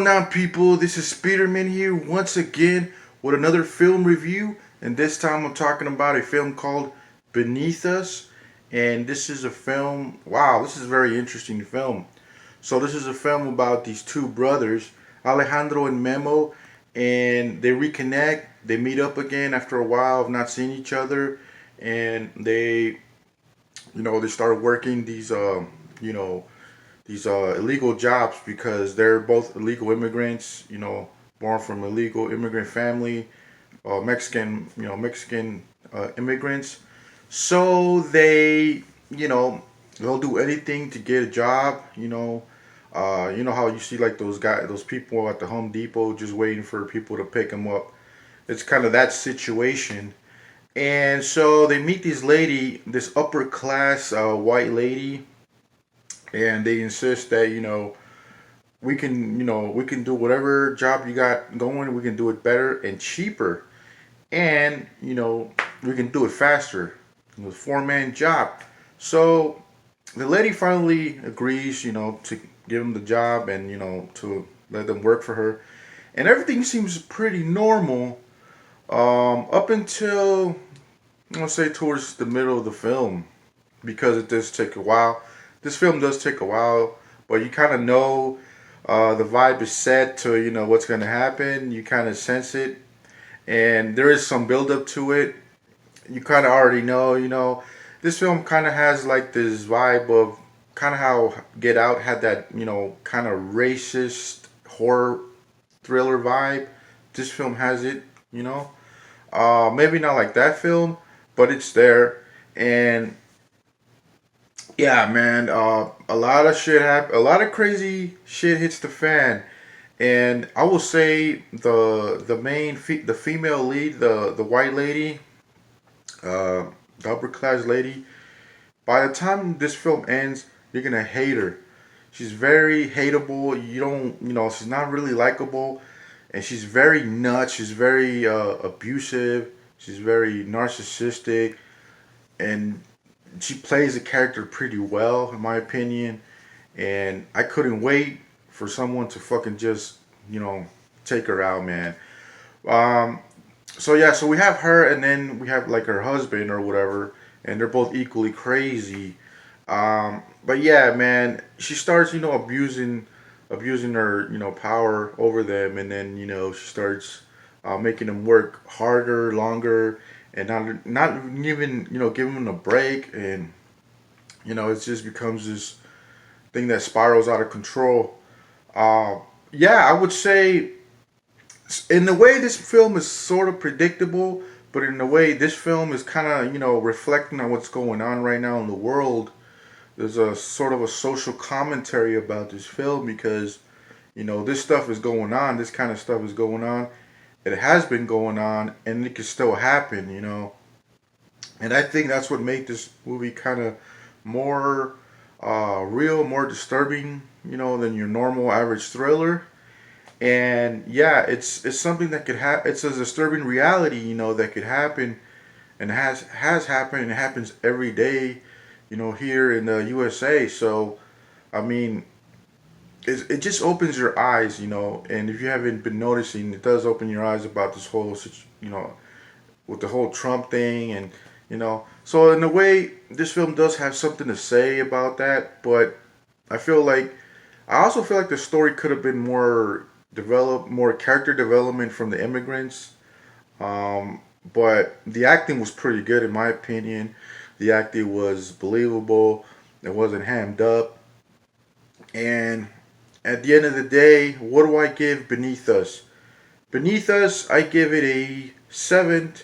going on, people? This is Speederman here once again with another film review, and this time I'm talking about a film called Beneath Us. And this is a film, wow, this is a very interesting film. So, this is a film about these two brothers, Alejandro and Memo, and they reconnect. They meet up again after a while of not seeing each other, and they start working you know, these illegal jobs because they're both illegal immigrants, born from illegal immigrant family, Mexican immigrants. So they'll do anything to get a job. You know how you see like those people at the Home Depot just waiting for people to pick them up. It's kind of that situation. And so they meet this upper class white lady, and they insist that we can do whatever job you got going. We can do it better and cheaper, and we can do it faster. Four-man job. So the lady finally agrees, to give him the job and to let them work for her, and everything seems pretty normal up until I'm gonna say towards the middle of the film, because it does take a while. This film does take a while, but you kind of know the vibe is set to what's going to happen. You kind of sense it, and there is some build up to it. You kind of already know. This film kind of has like this vibe of kind of how Get Out had that kind of racist horror thriller vibe. This film has it. Maybe not like that film, but it's there. And yeah, man. A lot of shit happen. A lot of crazy shit hits the fan, and I will say the female lead, the white lady, uh, the upper class lady. By the time this film ends, you're gonna hate her. She's very hateable. She's not really likable, and she's very nuts. She's very abusive. She's very narcissistic, and she plays the character pretty well, in my opinion. And I couldn't wait for someone to fucking just, you know, take her out, man. Um, so yeah, so we have her, and then we have like her husband or whatever, and they're both equally crazy. But yeah, man, she starts, abusing her, power over them, and then she starts making them work harder, longer, and not even giving them a break, and it just becomes this thing that spirals out of control. Uh, yeah, I would say in a way this film is sort of predictable, but in a way this film is kind of reflecting on what's going on right now in the world. There's a sort of a social commentary about this film because this stuff is going on. This kind of stuff is going on. It has been going on, and it can still happen. And I think that's what made this movie kind of more real, more disturbing, than your normal average thriller. And yeah, it's something that could happen. It's a disturbing reality, that could happen, and has happened, and it happens every day, here in the USA. So I mean, it just opens your eyes, and if you haven't been noticing, it does open your eyes about this whole, with the whole Trump thing, and so in a way, this film does have something to say about that. But I feel like I also feel like the story could have been more developed, more character development from the immigrants. Um, but the acting was pretty good in my opinion. The acting was believable. It wasn't hammed up. And at the end of the day, what do I give Beneath Us? Beneath Us, I give it a 7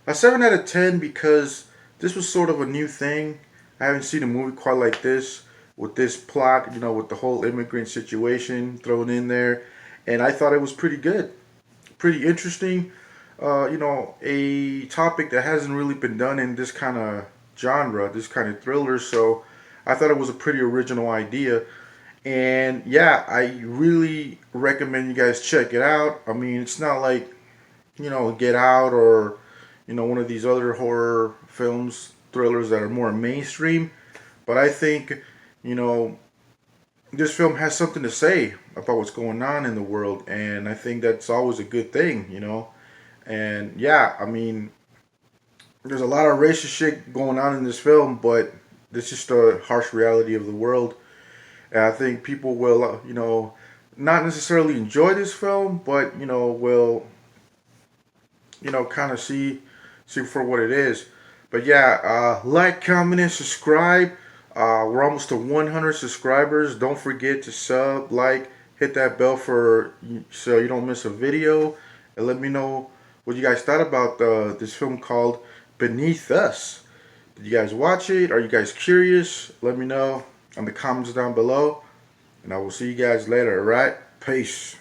out of 10, because this was sort of a new thing. I haven't seen a movie quite like this, with this plot, with the whole immigrant situation thrown in there, and I thought it was pretty good, pretty interesting. A topic that hasn't really been done in this kind of genre, this kind of thriller. So I thought it was a pretty original idea. And yeah, I really recommend you guys check it out. I mean, it's not like, Get Out or, one of these other horror films, thrillers that are more mainstream. But I think, you know, this film has something to say about what's going on in the world, and I think that's always a good thing, you know. And yeah, I mean, there's a lot of racist shit going on in this film, but this is just the harsh reality of the world. And I think people will, not necessarily enjoy this film, but will kind of see for what it is. But yeah, like, comment, and subscribe. We're almost to 100 subscribers. Don't forget to sub, like, hit that bell so you don't miss a video, and let me know what you guys thought about this film called Beneath Us. Did you guys watch it? Are you guys curious? Let me know in the comments down below, and I will see you guys later. All right, peace.